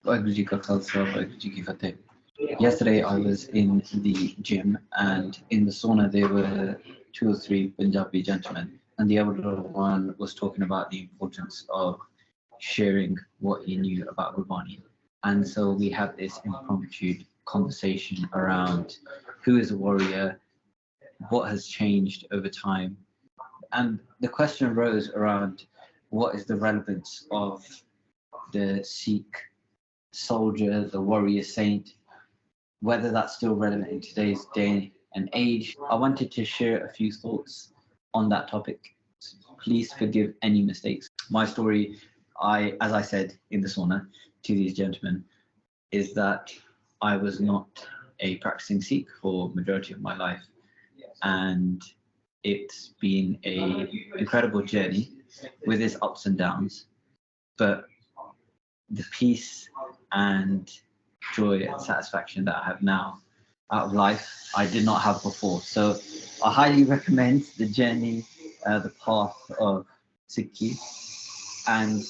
Waheguru Ji Ka Khalsa, Waheguru Ji Ki Fateh. Yesterday I was in the gym, and in the sauna there were two or three Punjabi gentlemen, and the elder one was talking about the importance of sharing what he knew about Gurbani. And so we had this impromptu conversation around who is a warrior, what has changed over time, and the question arose around what is the relevance of the Sikh soldier, the warrior saint, whether that's still relevant in today's day and age. I wanted to share a few thoughts on that topic. Please forgive any mistakes. My story, as I said in the sauna to these gentlemen, is that I was not a practicing Sikh for majority of my life, and it's been a incredible journey with its ups and downs, but the peace and joy and satisfaction that I have now out of life, I did not have before. So I highly recommend the journey, the path of Sikhi. And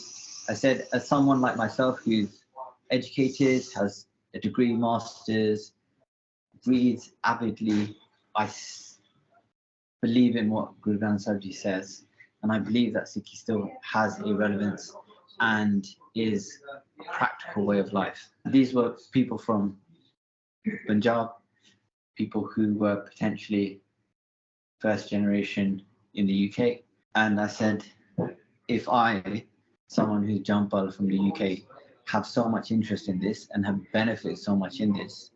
I said, as someone like myself who's educated, has a degree, master's, reads avidly, I believe in what Guru Granth Sahib Ji says, and I believe that Sikhi still has a relevance and is a practical way of life. These were people from Punjab, people who were potentially first generation in the UK. And I said, if I, someone who's Jampal from the UK, have so much interest in this and have benefited so much in this,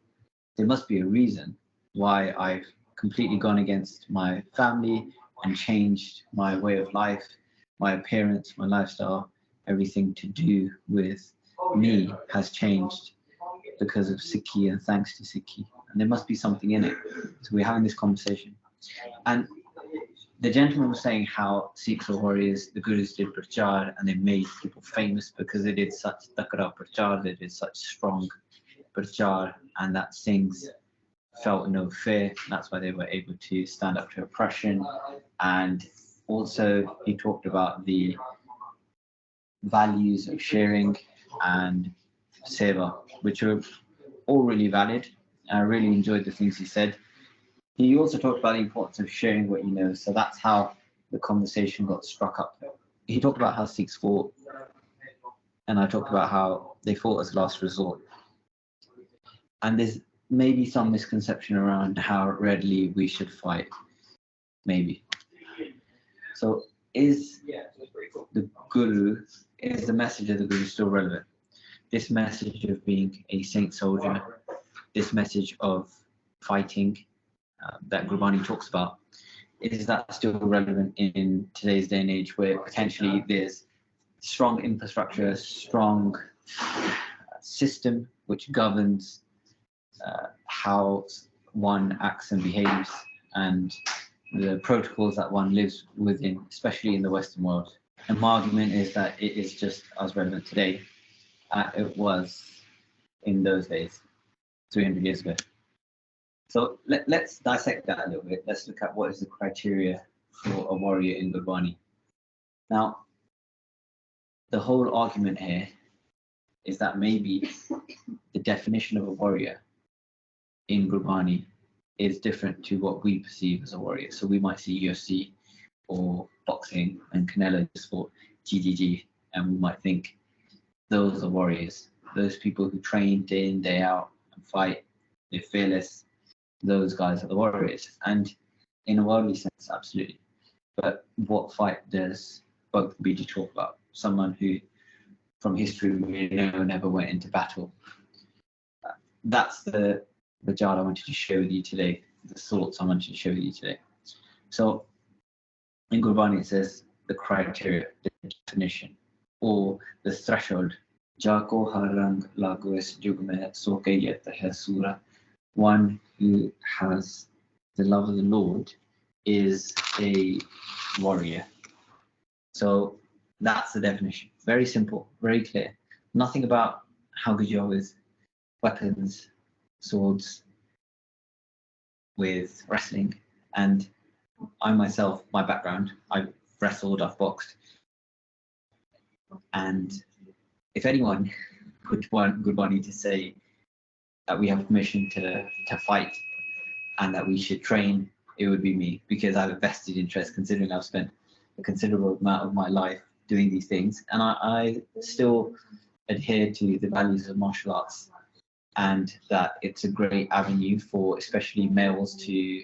there must be a reason why I've completely gone against my family and changed my way of life, my appearance, my lifestyle, everything to do with me has changed because of Sikhi and thanks to Sikhi. And there must be something in it. So we're having this conversation. And the gentleman was saying how Sikhs were warriors, the Gurus did prachar, and they made people famous because they did such takra prachar, they did such strong prachar, and that Singhs felt no fear. That's why they were able to stand up to oppression. And also he talked about the values of sharing and seva, which are all really valid. I really enjoyed the things he said. He also talked about the importance of sharing what you know. So that's how the conversation got struck up. He talked about how Sikhs fought, and I talked about how they fought as last resort. And there's maybe some misconception around how readily we should fight. Maybe. So is the Guru, is the message of the Guru still relevant? This message of being a saint soldier, this message of fighting that Gurbani talks about, is that still relevant in today's day and age where potentially there's strong infrastructure, strong system which governs how one acts and behaves, and the protocols that one lives within, especially in the Western world. And my argument is that it is just as relevant today as it was in those days, 300 years ago. So let's dissect that a little bit. Let's look at what is the criteria for a warrior in Gurbani. Now, the whole argument here is that maybe the definition of a warrior in Gurbani is different to what we perceive as a warrior. So we might see UFC or boxing, and Canelo just fought GGG, and we might think those are warriors. Those people who train day in, day out and fight, they're fearless. Those guys are the warriors. And in a worldly sense, absolutely. But what fight does both BG talk about? Someone who, from history, we know never went into battle. That's the jar I wanted to share with you today, the thoughts I wanted to share with you today. So in Gurbani it says the criteria, the definition, or the threshold. Jako harang lagoes jugme sokayet hai sura. One who has the love of the Lord is a warrior. So that's the definition. Very simple, very clear. Nothing about how good you are with weapons, swords, with wrestling. And I myself, my background, I've wrestled, I've boxed. And if anyone Gurbani to say that we have permission to fight and that we should train, it would be me, because I have a vested interest, considering I've spent a considerable amount of my life doing these things, and I still adhere to the values of martial arts, and that it's a great avenue for especially males to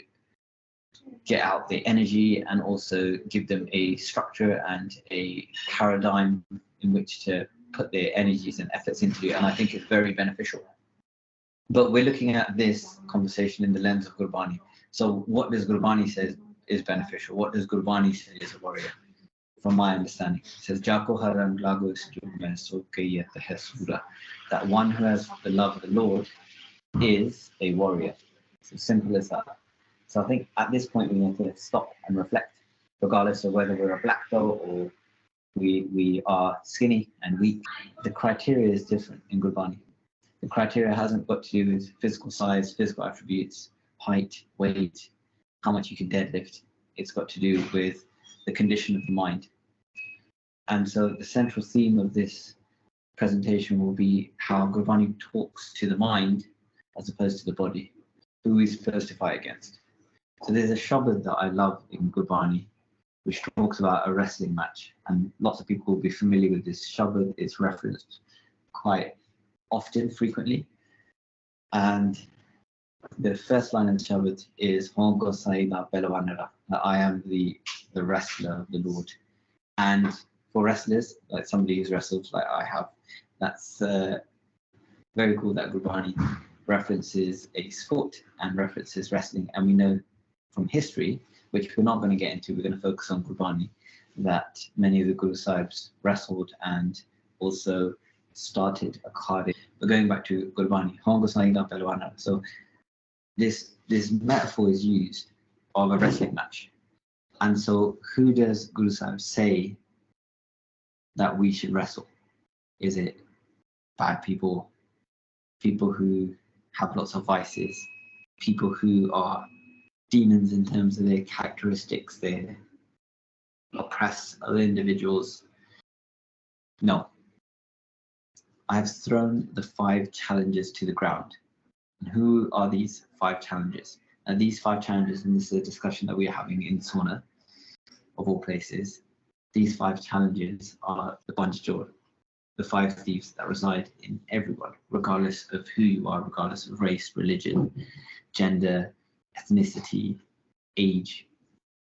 get out the energy and also give them a structure and a paradigm in which to put their energies and efforts into, and I think it's very beneficial. But we're looking at this conversation in the lens of Gurbani. So what does Gurbani say is beneficial? What does Gurbani say is a warrior? From my understanding, it says, Jako haran lago that one who has the love of the Lord is a warrior. It's as simple as that. So I think at this point we need to stop and reflect, regardless of whether we're a black belt or we are skinny and weak. The criteria is different in Gurbani. The criteria hasn't got to do with physical size, physical attributes, height, weight, how much you can deadlift. It's got to do with the condition of the mind. And so the central theme of this presentation will be how Gurbani talks to the mind as opposed to the body. Who is supposed to fight against? So there's a shabad that I love in Gurbani, which talks about a wrestling match. And lots of people will be familiar with this shabad. It's referenced quite often, frequently. And the first line of the shabad is Hongo Saida Belawanara, that I am the wrestler of the Lord. And for wrestlers, like somebody who's wrestled like I have, that's very cool that Gurbani references a sport and references wrestling. And we know from history, which we're not going to get into, we're going to focus on Gurbani, that many of the Guru Sahibs wrestled and also started Akhade. But going back to Gurbani, Hongo Saida Pelwana. So this metaphor is used of a wrestling match. And so who does Guru Sahib say that we should wrestle? Is it bad people, people who have lots of vices, people who are demons in terms of their characteristics, they oppress other individuals? No. I have thrown the 5 challenges to the ground. And who are these 5 challenges? And these 5 challenges, and this is a discussion that we are having in Sauna, of all places, these 5 challenges are the Panchjor, the 5 thieves that reside in everyone, regardless of who you are, regardless of race, religion, gender, ethnicity, age,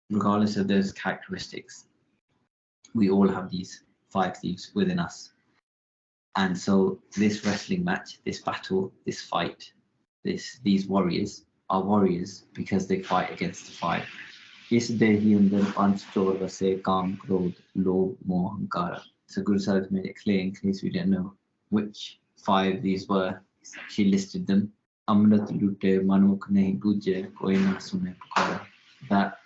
regardless of those characteristics. We all have these 5 thieves within us. And so this wrestling match, this battle, this fight, these warriors are warriors because they fight against the 5. So Guru Sahib made it clear, in case we didn't know which 5 these were. She listed them. That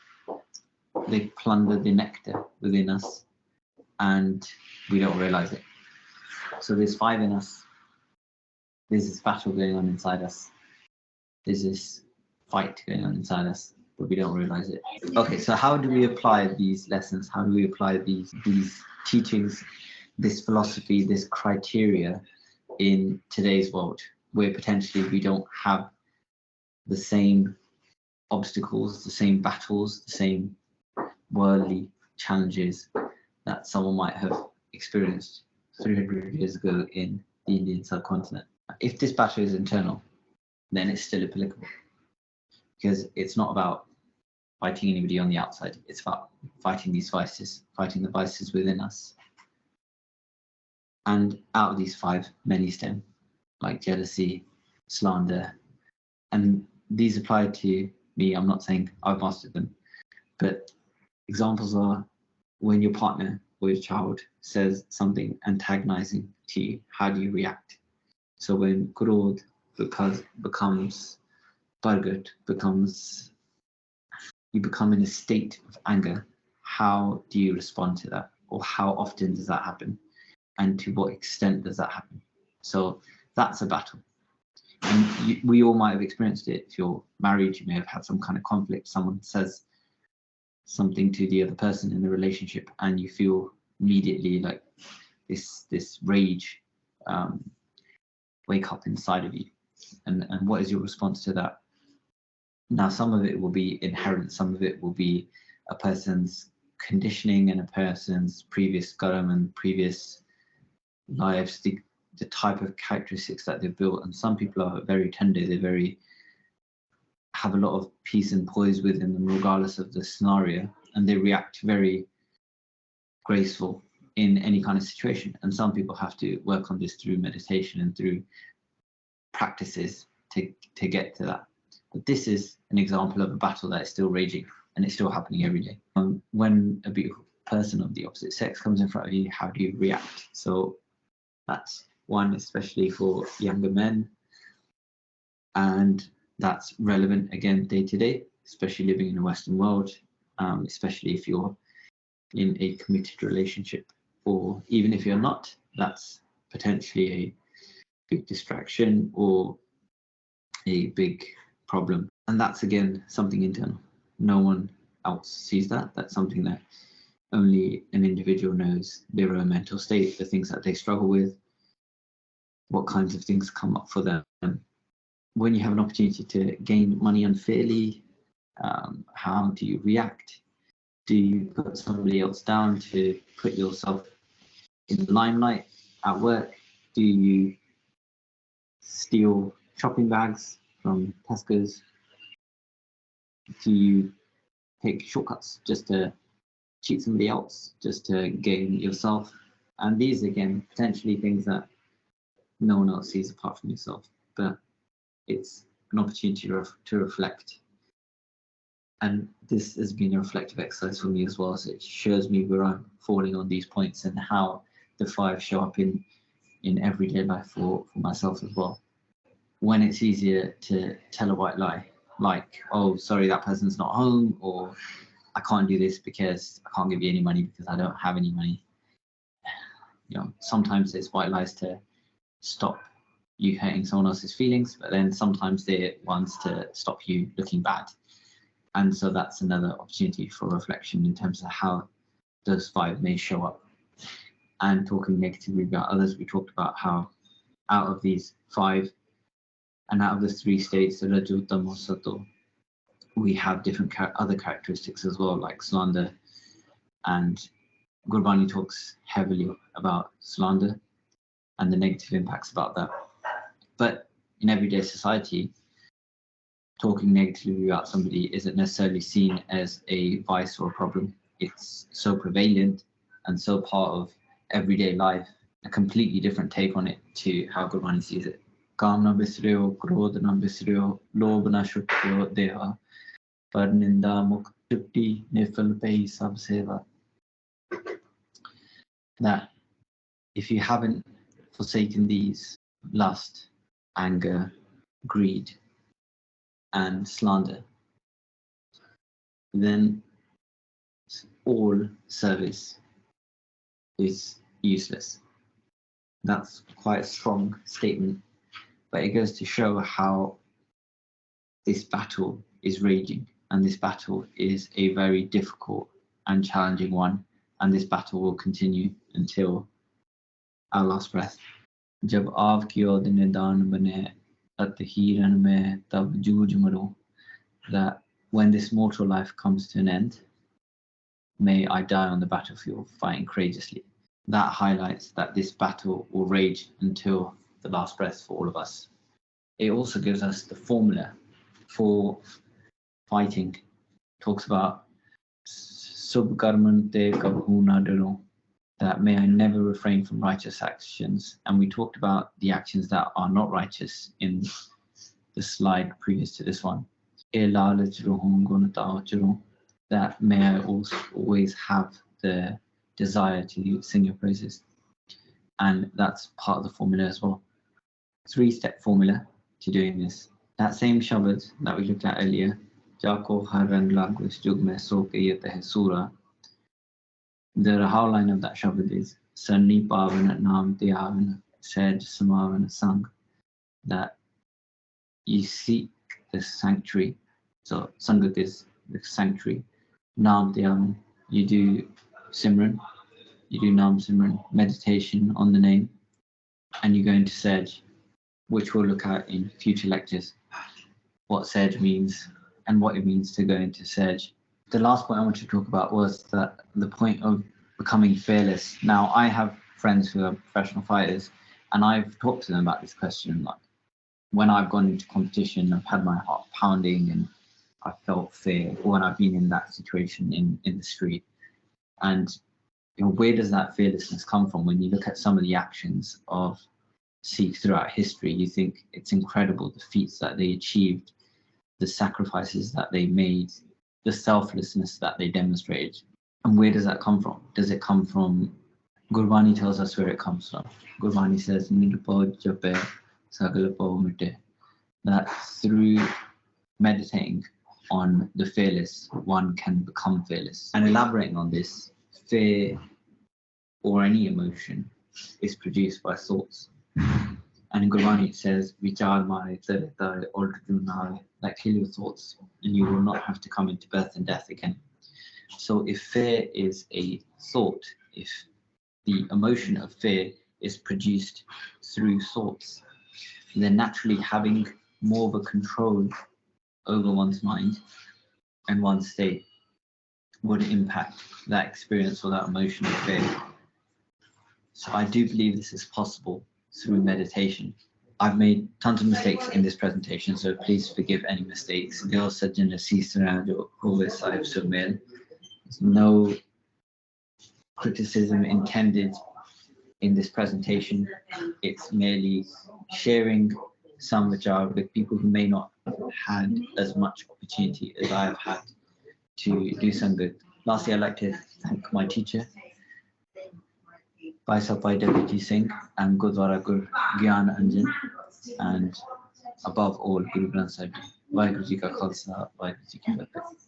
they plunder the nectar within us and we don't realize it. So there's 5 in us. There's this battle going on inside us. There's this fight going on inside us, but we don't realize it. Okay, so how do we apply these lessons? How do we apply these teachings, this philosophy, this criteria in today's world, where potentially we don't have the same obstacles, the same battles, the same worldly challenges that someone might have experienced 300 years ago in the Indian subcontinent? If this battle is internal, then it's still applicable, because it's not about fighting anybody on the outside. It's about fighting these vices, fighting the vices within us. And out of these 5, many stem, like jealousy, slander, and these apply to me. I'm not saying I've mastered them, but examples are when your partner or your child says something antagonizing to you, how do you react? So when Krodh becomes Bargat, you become in a state of anger, how do you respond to that? Or how often does that happen? And to what extent does that happen? So that's a battle. And we all might have experienced it. If you're married, you may have had some kind of conflict. Someone says something to the other person in the relationship and you feel immediately like this rage wake up inside of you. And what is your response to that? Now, some of it will be inherent, some of it will be a person's conditioning and a person's previous karam and previous lives, the type of characteristics that they've built. And some people are very tender, they have a lot of peace and poise within them regardless of the scenario, and they react very graceful in any kind of situation. And some people have to work on this through meditation and through practices to get to that. But this is an example of a battle that is still raging and it's still happening every day. When a beautiful person of the opposite sex comes in front of you, how do you react? So that's one, especially for younger men, and that's relevant again day to day, especially living in the Western world, especially if you're in a committed relationship, or even if you're not, that's potentially a big distraction or a big problem. And that's again something internal. No one else sees that. That's something that only an individual knows, their own mental state, the things that they struggle with, what kinds of things come up for them. When you have an opportunity to gain money unfairly, how do you react? Do you put somebody else down to put yourself in the limelight at work? Do you steal shopping bags from Tesco's? Do you take shortcuts just to cheat somebody else, just to gain yourself? And these, again, potentially things that no one else sees apart from yourself. But it's an opportunity to reflect. And this has been a reflective exercise for me as well. So it shows me where I'm falling on these points and how the 5 show up in everyday life for myself as well. When it's easier to tell a white lie, like, oh, sorry, that person's not home, or I can't do this because I can't give you any money because I don't have any money. Sometimes it's white lies to stop you hurting someone else's feelings, but then sometimes they're ones to stop you looking bad. And so that's another opportunity for reflection in terms of how those 5 may show up. And talking negatively about others, we talked about how out of these 5 and out of the 3 states, the Raju, Tamo, Sato, we have different other characteristics as well, like slander. And Gurbani talks heavily about slander and the negative impacts about that. But in everyday society, talking negatively about somebody isn't necessarily seen as a vice or a problem. It's so prevalent and so part of everyday life, a completely different take on it to how Gurbani sees it. Kam na bisreo, krodh na bisreo, lobh na shukyo deha, par ninda mukh tripti nifal pei sab seva. That if you haven't forsaken these, lust, anger, greed, and slander, then all service is useless. That's quite a strong statement, but it goes to show how this battle is raging, and this battle is a very difficult and challenging one, and this battle will continue until our last breath. जब आव की ओर निदान बने अतहीरन में तब जूझ मरूं, that when this mortal life comes to an end, may I die on the battlefield fighting courageously. That highlights that this battle will rage until the last breath for all of us. It also gives us the formula for fighting. It talks about Sub karman te kabhu na daro, that may I never refrain from righteous actions. And we talked about the actions that are not righteous in the slide previous to this one. That may I also always have the desire to sing your praises. And that's part of the formula as well. 3-step formula to doing this. That same shabad that we looked at earlier, Jako Haran Lagwis Jugme Soke Yete Sura. The Rahal line of that shabad is Sarni Pavan Nam Tiavan Said Samavan Sang, that you seek the sanctuary. So Sangat is the sanctuary. Nam Tiavan, you do Simran, you do Nam Simran, meditation on the name, and you go into Sej. which we'll look at in future lectures, what Sej means and what it means to go into Sej. The last point I wanted to talk about was that the point of becoming fearless. Now, I have friends who are professional fighters, and I've talked to them about this question. Like, when I've gone into competition, I've had my heart pounding and I felt fear when I've been in that situation in the street. And where does that fearlessness come from? When you look at some of the actions of Sikhs throughout history, you think it's incredible, the feats that they achieved, the sacrifices that they made, the selflessness that they demonstrated. And where does that come from? Does it come from, Gurbani tells us where it comes from. Gurbani says, that through meditating on the fearless, one can become fearless. And elaborating on this, fear or any emotion is produced by thoughts. And in Gurbani it says, like kill your thoughts, and you will not have to come into birth and death again. So if fear is a thought, if the emotion of fear is produced through thoughts, then naturally having more of a control over one's mind and one's state would impact that experience or that emotion of fear. So I do believe this is possible through meditation. I've made tons of mistakes in this presentation, so please forgive any mistakes. There's no criticism intended in this presentation. It's merely sharing some vichar with people who may not have had as much opportunity as I have had to do some good. Lastly, I'd like to thank my teacher, Bhai Deputy Singh, and Gurdwara Gur Gyan Anjan, and above all, Guru Granth Sahib. Vaheguru Ji Ka Khalsa, Vaheguru Ji Ki Fateh.